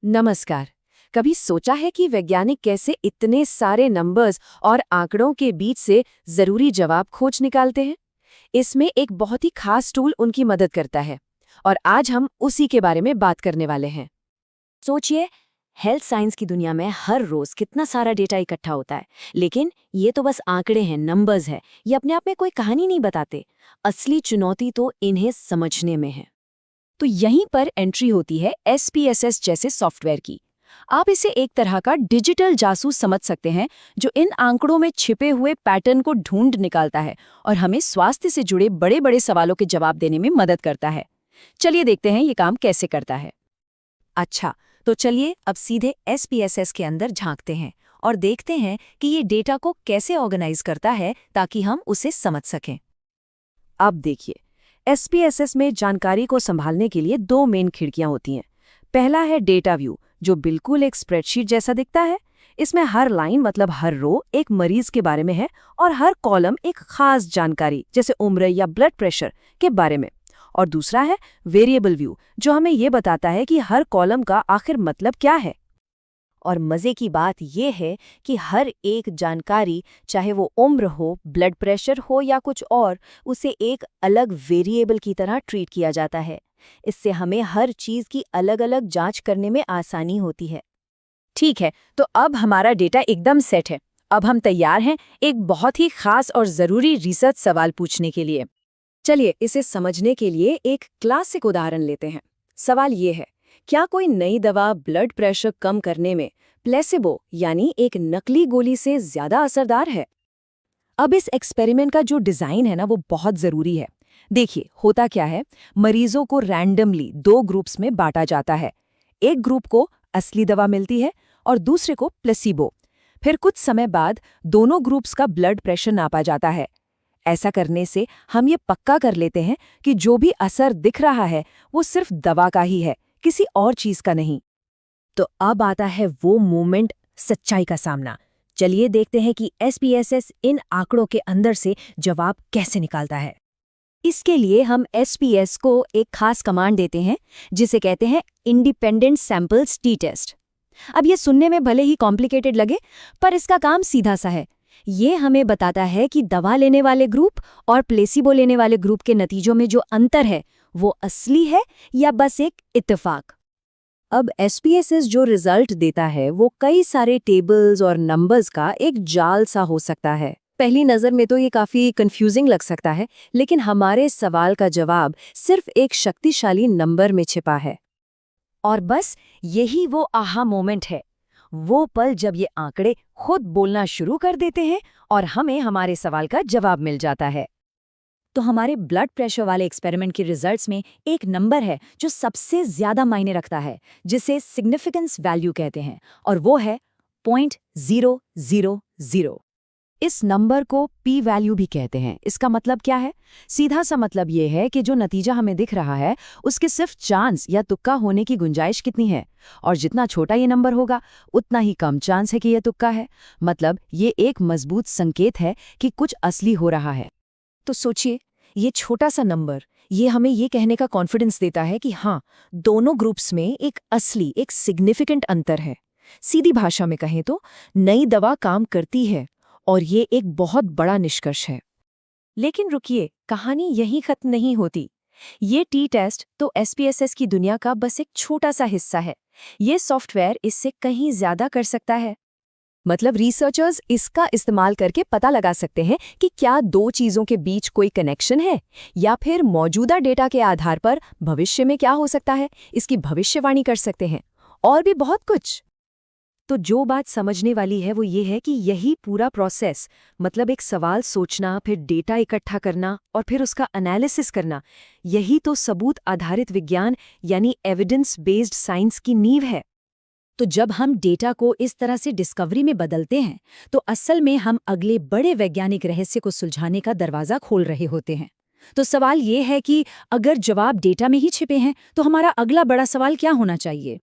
नमस्कार। कभी सोचा है कि वैज्ञानिक कैसे इतने सारे नंबर्स और आंकड़ों के बीच से जरूरी जवाब खोज निकालते हैं? इसमें एक बहुत ही खास टूल उनकी मदद करता है और आज हम उसी के बारे में बात करने वाले हैं। सोचिए, हेल्थ साइंस की दुनिया में हर रोज कितना सारा डेटा इकट्ठा होता है, लेकिन ये तो बस आंकड़े हैं, नंबर्स हैं। ये अपने आप में कोई कहानी नहीं बताते। असली चुनौती तो इन्हें समझने में है। तो यहीं पर एंट्री होती है SPSS जैसे सॉफ्टवेयर की। आप इसे एक तरह का डिजिटल जासूस समझ सकते हैं, जो इन आंकड़ों में छिपे हुए पैटर्न को ढूंढ निकालता है और हमें स्वास्थ्य से जुड़े बड़े बड़े सवालों के जवाब देने में मदद करता है। चलिए देखते हैं ये काम कैसे करता है। अच्छा, तो चलिए अब सीधे SPSS के अंदर झांकते हैं और देखते हैं कि ये डेटा को कैसे ऑर्गेनाइज करता है ताकि हम उसे समझ सकें। अब देखिए, SPSS में जानकारी को संभालने के लिए दो मेन खिड़कियां होती हैं। पहला है डेटा व्यू, जो बिल्कुल एक स्प्रेडशीट जैसा दिखता है। इसमें हर लाइन मतलब हर रो एक मरीज के बारे में है और हर कॉलम एक खास जानकारी जैसे उम्र या ब्लड प्रेशर के बारे में। और दूसरा है वेरिएबल व्यू, जो हमें ये बताता है कि हर कॉलम का आखिर मतलब क्या है। और मजे की बात यह है कि हर एक जानकारी, चाहे वो उम्र हो, ब्लड प्रेशर हो या कुछ और, उसे एक अलग वेरिएबल की तरह ट्रीट किया जाता है। इससे हमें हर चीज की अलग अलग जांच करने में आसानी होती है। ठीक है, तो अब हमारा डेटा एकदम सेट है। अब हम तैयार हैं एक बहुत ही खास और ज़रूरी रिसर्च सवाल पूछने के लिए। चलिए इसे समझने के लिए एक क्लासिक उदाहरण लेते हैं। सवाल ये है, क्या कोई नई दवा ब्लड प्रेशर कम करने में प्लेसिबो यानी एक नकली गोली से ज़्यादा असरदार है? अब इस एक्सपेरिमेंट का जो डिज़ाइन है ना, वो बहुत ज़रूरी है। देखिए होता क्या है, मरीजों को रैंडमली दो ग्रुप्स में बांटा जाता है। एक ग्रुप को असली दवा मिलती है और दूसरे को प्लेसिबो। फिर कुछ समय बाद दोनों ग्रुप्स का ब्लड प्रेशर नापा जाता है। ऐसा करने से हम ये पक्का कर लेते हैं कि जो भी असर दिख रहा है वो सिर्फ दवा का ही है, किसी और चीज का नहीं। तो अब आता है वो मोमेंट, सच्चाई का सामना। चलिए देखते हैं कि SPSS इन आंकड़ों के अंदर से जवाब कैसे निकालता है। इसके लिए हम SPS को एक खास कमांड देते हैं, जिसे कहते हैं इंडिपेंडेंट सैंपल्स टी-टेस्ट। अब ये सुनने में भले ही कॉम्प्लिकेटेड लगे, पर इसका काम सीधा सा है। ये हमें बताता है कि दवा लेने वाले ग्रुप और प्लेसिबो लेने वाले ग्रुप के नतीजों में जो अंतर है वो असली है या बस एक इत्तेफाक। अब SPSS जो रिजल्ट देता है वो कई सारे टेबल्स और नंबर्स का एक जाल सा हो सकता है। पहली नज़र में तो ये काफ़ी कंफ्यूजिंग लग सकता है, लेकिन हमारे सवाल का जवाब सिर्फ एक शक्तिशाली नंबर में छिपा है। और बस यही वो आहा मोमेंट है, वो पल जब ये आंकड़े खुद बोलना शुरू कर देते हैं और हमें हमारे सवाल का जवाब मिल जाता है। तो हमारे ब्लड प्रेशर वाले एक्सपेरिमेंट के रिजल्ट्स में एक नंबर है जो सबसे ज्यादा मायने रखता है, जिसे सिग्निफिकेंस वैल्यू कहते हैं, और वो है 0.000। इस नंबर को P वैल्यू भी कहते हैं। इसका मतलब क्या है? सीधा सा मतलब ये है कि जो नतीजा हमें दिख रहा है उसके सिर्फ चांस या तुक्का होने की गुंजाइश कितनी है, और जितना छोटा ये नंबर होगा उतना ही कम चांस है कि यह तुक्का है। मतलब ये एक मजबूत संकेत है कि कुछ असली हो रहा है। तो सोचिए, ये छोटा सा नंबर, ये हमें ये कहने का कॉन्फिडेंस देता है कि हाँ, दोनों ग्रुप्स में एक असली, एक सिग्निफिकेंट अंतर है। सीधी भाषा में कहें तो नई दवा काम करती है, और ये एक बहुत बड़ा निष्कर्ष है। लेकिन रुकिए, कहानी यहीं खत्म नहीं होती। ये टी-टेस्ट तो SPSS की दुनिया का बस एक छोटा सा हिस्सा है। ये सॉफ्टवेयर इससे कहीं ज्यादा कर सकता है। मतलब रिसर्चर्स इसका इस्तेमाल करके पता लगा सकते हैं कि क्या दो चीजों के बीच कोई कनेक्शन है, या फिर मौजूदा डेटा के आधार पर भविष्य में क्या हो सकता है इसकी भविष्यवाणी कर सकते हैं, और भी बहुत कुछ। तो जो बात समझने वाली है वो ये है कि यही पूरा प्रोसेस, मतलब एक सवाल सोचना, फिर डेटा इकट्ठा करना और फिर उसका एनालिसिस करना, यही तो सबूत आधारित विज्ञान यानी एविडेंस बेस्ड साइंस की नींव है। तो जब हम डेटा को इस तरह से डिस्कवरी में बदलते हैं, तो असल में हम अगले बड़े वैज्ञानिक रहस्य को सुलझाने का दरवाजा खोल रहे होते हैं। तो सवाल ये है कि अगर जवाब डेटा में ही छिपे हैं, तो हमारा अगला बड़ा सवाल क्या होना चाहिए?